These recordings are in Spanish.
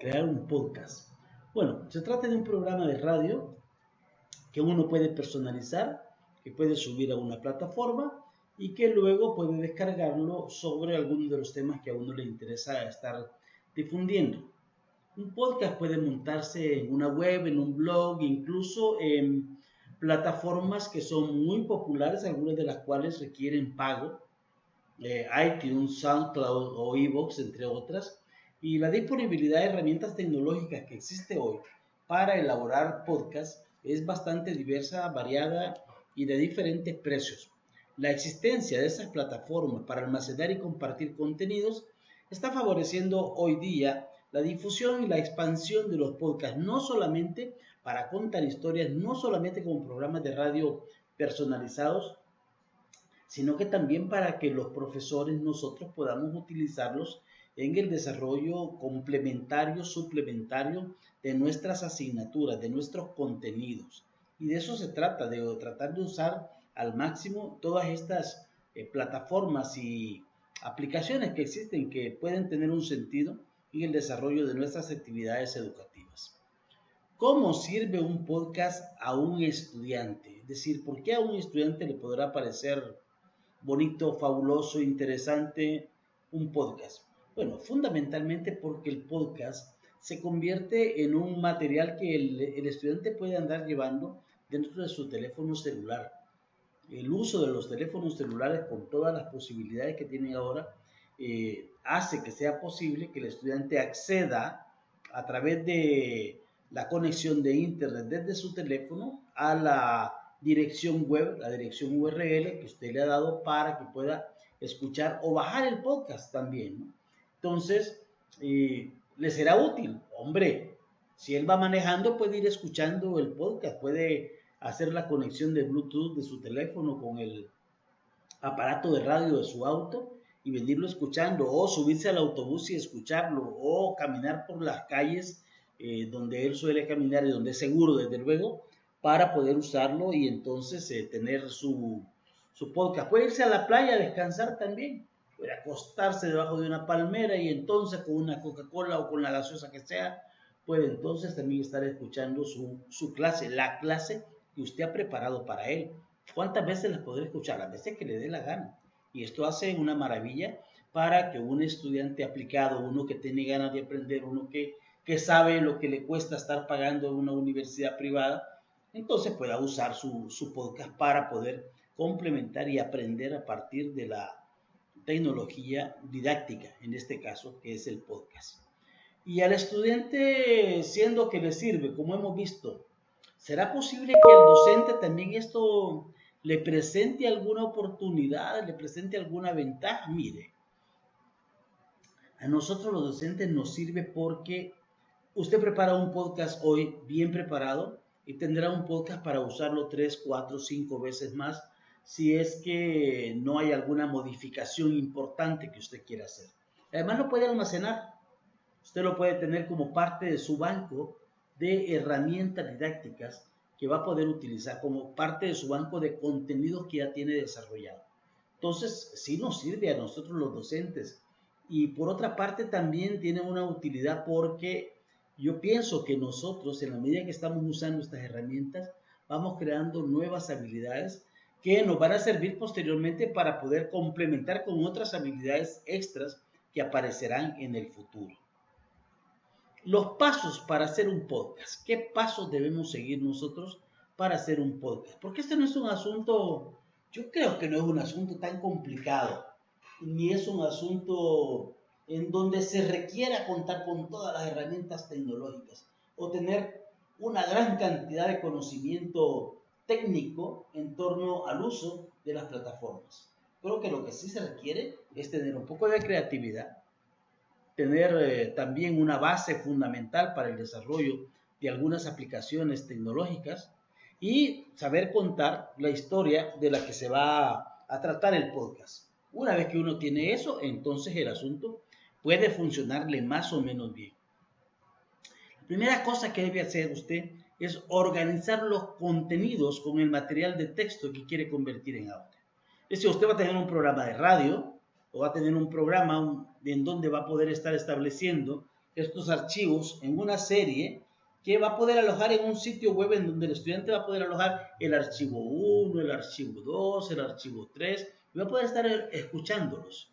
Crear un podcast. Bueno, se trata de un programa de radio que uno puede personalizar, que puede subir a una plataforma y que luego puede descargarlo sobre alguno de los temas que a uno le interesa estar difundiendo. Un podcast puede montarse en una web, en un blog, incluso en plataformas que son muy populares, algunas de las cuales requieren pago, iTunes, SoundCloud o iVoox, entre otras, y la disponibilidad de herramientas tecnológicas que existe hoy para elaborar podcasts es bastante diversa, variada y de diferentes precios. La existencia de esas plataformas para almacenar y compartir contenidos está favoreciendo hoy día la difusión y la expansión de los podcasts, no solamente para contar historias, no solamente como programas de radio personalizados, sino que también para que los profesores nosotros podamos utilizarlos en el desarrollo complementario, suplementario de nuestras asignaturas, de nuestros contenidos. Y de eso se trata, de tratar de usar al máximo todas estas plataformas y aplicaciones que existen que pueden tener un sentido en el desarrollo de nuestras actividades educativas. ¿Cómo sirve un podcast a un estudiante? Es decir, ¿por qué a un estudiante le podrá parecer bonito, fabuloso, interesante un podcast? Bueno, fundamentalmente porque el podcast se convierte en un material que el estudiante puede andar llevando dentro de su teléfono celular. El uso de los teléfonos celulares con todas las posibilidades que tienen ahora hace que sea posible que el estudiante acceda a través de la conexión de internet desde su teléfono a la dirección web, la dirección URL que usted le ha dado para que pueda escuchar o bajar el podcast también, ¿no? Entonces, le será útil. Hombre, si él va manejando, puede ir escuchando el podcast, puede hacer la conexión de Bluetooth de su teléfono con el aparato de radio de su auto y venirlo escuchando, o subirse al autobús y escucharlo, o caminar por las calles donde él suele caminar y donde es seguro, desde luego, para poder usarlo y entonces tener su podcast. Puede irse a la playa a descansar también, puede acostarse debajo de una palmera y entonces con una Coca-Cola o con la gaseosa que sea, puede entonces también estar escuchando su clase, la clase que usted ha preparado para él. ¿Cuántas veces las podré escuchar? Las veces que le dé la gana. Y esto hace una maravilla para que un estudiante aplicado, uno que tiene ganas de aprender, uno que sabe lo que le cuesta estar pagando en una universidad privada, entonces pueda usar su podcast para poder complementar y aprender a partir de la tecnología didáctica, en este caso, que es el podcast. Y al estudiante, siendo que le sirve, como hemos visto, ¿será posible que al docente también esto le presente alguna oportunidad, le presente alguna ventaja? Mire, a nosotros los docentes nos sirve porque usted prepara un podcast hoy bien preparado y tendrá un podcast para usarlo 3, 4, 5 veces más si es que no hay alguna modificación importante que usted quiera hacer. Además lo puede almacenar. Usted lo puede tener como parte de su banco de herramientas didácticas que va a poder utilizar como parte de su banco de contenidos que ya tiene desarrollado. Entonces, sí nos sirve a nosotros los docentes. Y por otra parte también tiene una utilidad porque yo pienso que nosotros, en la medida que estamos usando estas herramientas, vamos creando nuevas habilidades que nos van a servir posteriormente para poder complementar con otras habilidades extras que aparecerán en el futuro. Los pasos para hacer un podcast. ¿Qué pasos debemos seguir nosotros para hacer un podcast? Porque este no es un asunto, yo creo que no es un asunto tan complicado, ni es un asunto en donde se requiera contar con todas las herramientas tecnológicas o tener una gran cantidad de conocimiento técnico en torno al uso de las plataformas. Creo que lo que sí se requiere es tener un poco de creatividad, tener también una base fundamental para el desarrollo de algunas aplicaciones tecnológicas y saber contar la historia de la que se va a tratar el podcast. Una vez que uno tiene eso, entonces el asunto puede funcionarle más o menos bien. La primera cosa que debe hacer usted es organizar los contenidos con el material de texto que quiere convertir en audio. Es decir, usted va a tener un programa de radio o va a tener un programa en donde va a poder estar estableciendo estos archivos en una serie que va a poder alojar en un sitio web en donde el estudiante va a poder alojar el archivo 1, el archivo 2, el archivo 3, y va a poder estar escuchándolos.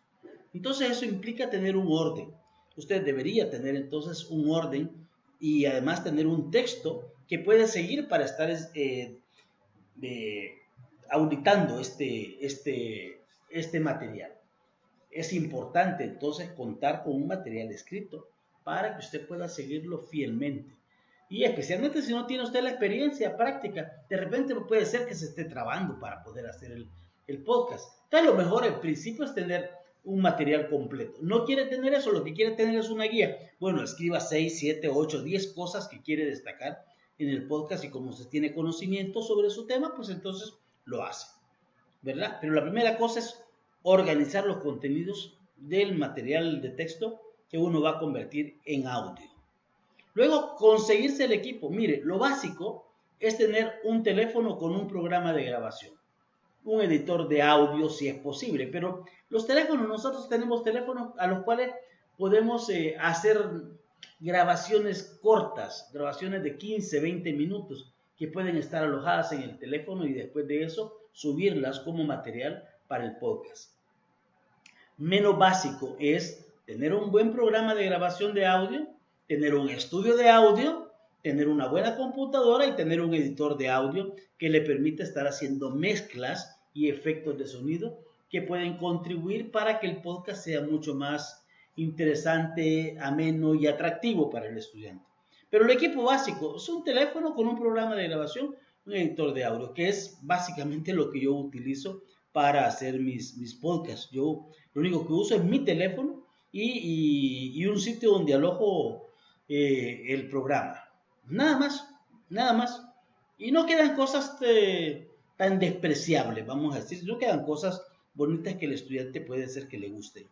Entonces eso implica tener un orden. Usted debería tener entonces un orden y además tener un texto que puede seguir para estar auditando este material. Es importante entonces contar con un material escrito para que usted pueda seguirlo fielmente. Y especialmente si no tiene usted la experiencia práctica, de repente puede ser que se esté trabando para poder hacer el podcast. Entonces lo mejor en principio es tener un material completo. No quiere tener eso, lo que quiere tener es una guía. Bueno, escriba 6, 7, 8, 10 cosas que quiere destacar en el podcast y como se tiene conocimiento sobre su tema, pues entonces lo hace, ¿verdad? Pero la primera cosa es organizar los contenidos del material de texto que uno va a convertir en audio. Luego, conseguirse el equipo. Mire, lo básico es tener un teléfono con un programa de grabación, un editor de audio si es posible, pero los teléfonos, nosotros tenemos teléfonos a los cuales podemos hacer grabaciones cortas, grabaciones de 15, 20 minutos que pueden estar alojadas en el teléfono y después de eso subirlas como material para el podcast. Menos básico es tener un buen programa de grabación de audio, tener un estudio de audio, tener una buena computadora y tener un editor de audio que le permita estar haciendo mezclas y efectos de sonido que pueden contribuir para que el podcast sea mucho más interesante, ameno y atractivo para el estudiante. Pero el equipo básico es un teléfono con un programa de grabación, un editor de audio, que es básicamente lo que yo utilizo para hacer mis podcasts. Yo lo único que uso es mi teléfono y un sitio donde alojo el programa. Nada más, nada más. Y no quedan cosas tan despreciables, vamos a decir. No quedan cosas bonitas que el estudiante puede ser que le guste.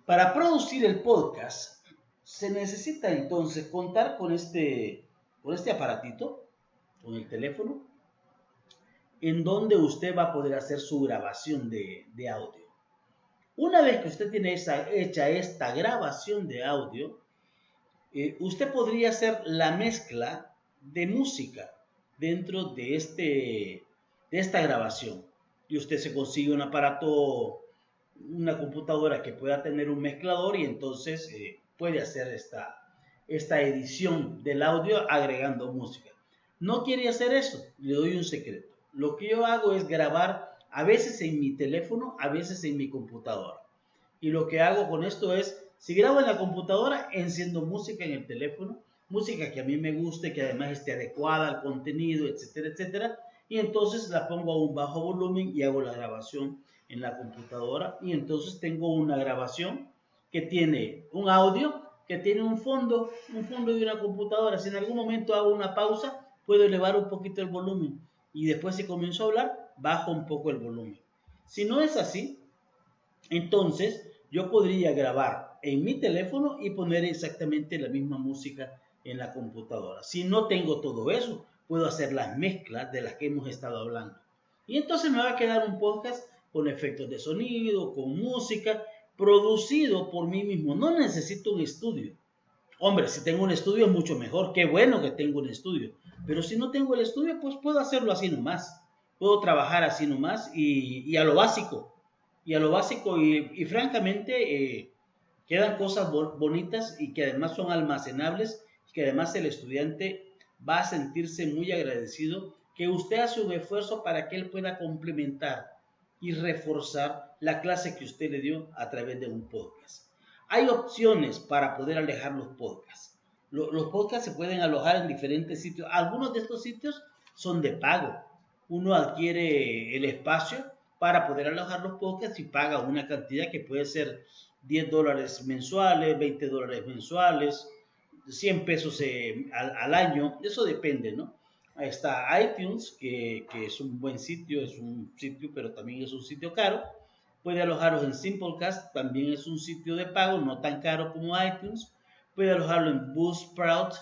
Para producir el podcast se necesita entonces contar con este aparatito, con el teléfono, en donde usted va a poder hacer su grabación de audio. Una vez que usted tiene hecha esta grabación de audio, usted podría hacer la mezcla de música dentro de esta grabación. Y usted se consigue un aparato, una computadora que pueda tener un mezclador y entonces puede hacer esta edición del audio agregando música. ¿No quiere hacer eso? Le doy un secreto. Lo que yo hago es grabar a veces en mi teléfono, a veces en mi computadora. Y lo que hago con esto es, si grabo en la computadora, enciendo música en el teléfono, música que a mí me guste, que además esté adecuada al contenido, etcétera, etcétera. Y entonces la pongo a un bajo volumen y hago la grabación en la computadora. Y entonces tengo una grabación que tiene un audio, que tiene un fondo de una computadora. Si en algún momento hago una pausa, puedo elevar un poquito el volumen. Y después si comienzo a hablar, bajo un poco el volumen. Si no es así, entonces yo podría grabar en mi teléfono y poner exactamente la misma música en la computadora. Si no tengo todo eso, puedo hacer las mezclas de las que hemos estado hablando. Y entonces me va a quedar un podcast con efectos de sonido, con música, producido por mí mismo. No necesito un estudio. Hombre, si tengo un estudio es mucho mejor. Qué bueno que tengo un estudio. Pero si no tengo el estudio, pues puedo hacerlo así nomás. Puedo trabajar así nomás y a lo básico. Y francamente quedan cosas bonitas y que además son almacenables y que además el estudiante va a sentirse muy agradecido que usted hace un esfuerzo para que él pueda complementar y reforzar la clase que usted le dio a través de un podcast. Hay opciones para poder alojar los podcasts. Los podcasts se pueden alojar en diferentes sitios. Algunos de estos sitios son de pago. Uno adquiere el espacio para poder alojar los podcasts y paga una cantidad que puede ser $10 mensuales, $20 mensuales, 100 pesos al año, eso depende, ¿no? Ahí está iTunes, que es un buen sitio, pero también es un sitio caro. Puede alojarlos en Simplecast, también es un sitio de pago, no tan caro como iTunes. Puede alojarlo en Buzzsprout.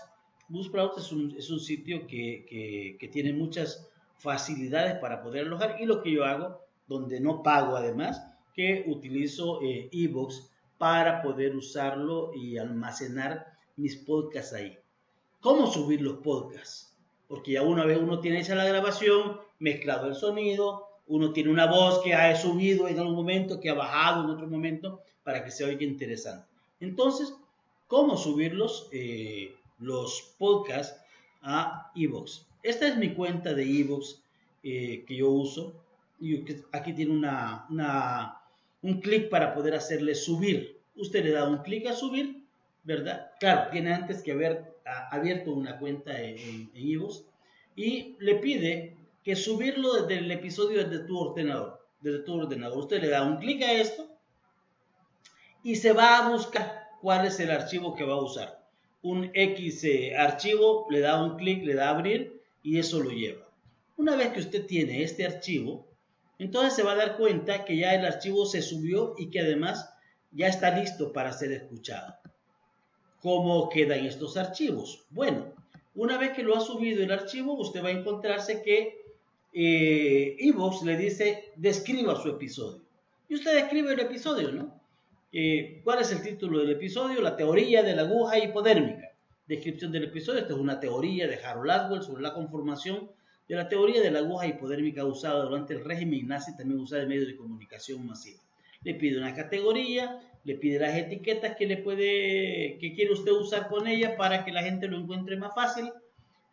Buzzsprout es un sitio que tiene muchas facilidades para poder alojar y lo que yo hago, donde no pago además, que utilizo eBooks para poder usarlo y almacenar mis podcasts ahí. ¿Cómo subir los podcasts? Porque ya una vez uno tiene hecha la grabación, mezclado el sonido, uno tiene una voz que ha subido en algún momento, que ha bajado en otro momento, para que se oiga interesante. Entonces, ¿cómo subir los podcasts a iVoox? Esta es mi cuenta de iVoox que yo uso. Y aquí tiene un clic para poder hacerle subir. Usted le da un clic a subir, ¿verdad? Claro, tiene antes que haber abierto una cuenta en iVoox y le pide que subirlo desde el episodio desde tu ordenador. Usted le da un clic a esto y se va a buscar cuál es el archivo que va a usar. Un X archivo, le da un clic, le da a abrir y eso lo lleva. Una vez que usted tiene este archivo, entonces se va a dar cuenta que ya el archivo se subió y que además ya está listo para ser escuchado. ¿Cómo quedan estos archivos? Bueno, una vez que lo ha subido el archivo, usted va a encontrarse que iVoox le dice, describa su episodio. Y usted describe el episodio, ¿no? ¿Cuál es el título del episodio? La teoría de la aguja hipodérmica. Descripción del episodio. Esta es una teoría de Harold Laswell sobre la conformación de la teoría de la aguja hipodérmica usada durante el régimen nazi, también usada en medios de comunicación masiva. Le pide una categoría, le pide las etiquetas que quiere usted usar con ella para que la gente lo encuentre más fácil.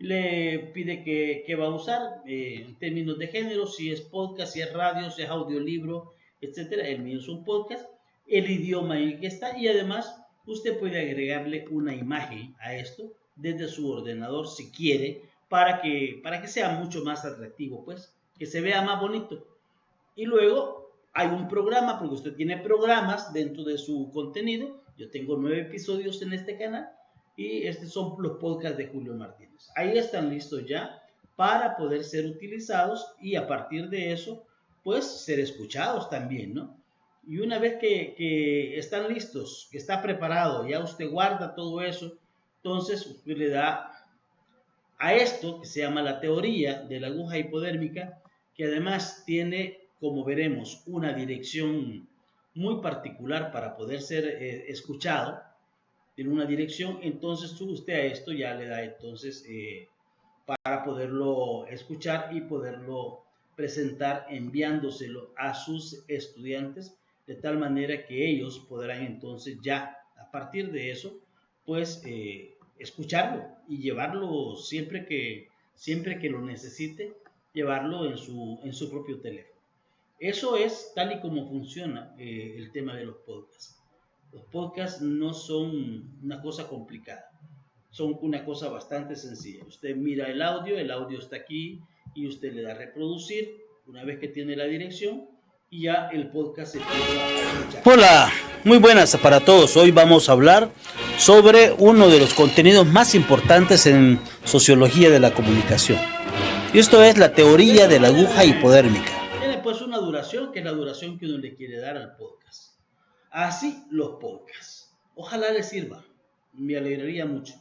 Le pide que va a usar en términos de género, si es podcast, si es radio, si es audiolibro, etcétera. El mío es un podcast, el idioma en el que está y además usted puede agregarle una imagen a esto desde su ordenador si quiere para que sea mucho más atractivo, pues, que se vea más bonito. Y luego hay un programa, porque usted tiene programas dentro de su contenido. Yo tengo 9 episodios en este canal y estos son los podcasts de Julio Martínez. Ahí están listos ya para poder ser utilizados y a partir de eso, pues, ser escuchados también, ¿no? Y una vez que están listos, que está preparado, ya usted guarda todo eso, entonces usted le da a esto que se llama la teoría de la aguja hipodérmica, que además tiene, como veremos, una dirección muy particular para poder ser escuchado. Tiene una dirección, entonces usted a esto ya le da entonces para poderlo escuchar y poderlo presentar enviándoselo a sus estudiantes de tal manera que ellos podrán entonces ya a partir de eso pues escucharlo y llevarlo siempre que lo necesite, llevarlo en su propio teléfono. Eso es tal y como funciona el tema de los podcasts. Los podcasts no son una cosa complicada, son una cosa bastante sencilla. Usted mira el audio está aquí y usted le da a reproducir una vez que tiene la dirección y ya el podcast se empieza a escuchar. Hola, muy buenas para todos. Hoy vamos a hablar sobre uno de los contenidos más importantes en sociología de la comunicación. Y esto es la teoría de la aguja hipodérmica. Tiene pues una duración que es la duración que uno le quiere dar al podcast. Así los podcasts. Ojalá les sirva. Me alegraría mucho.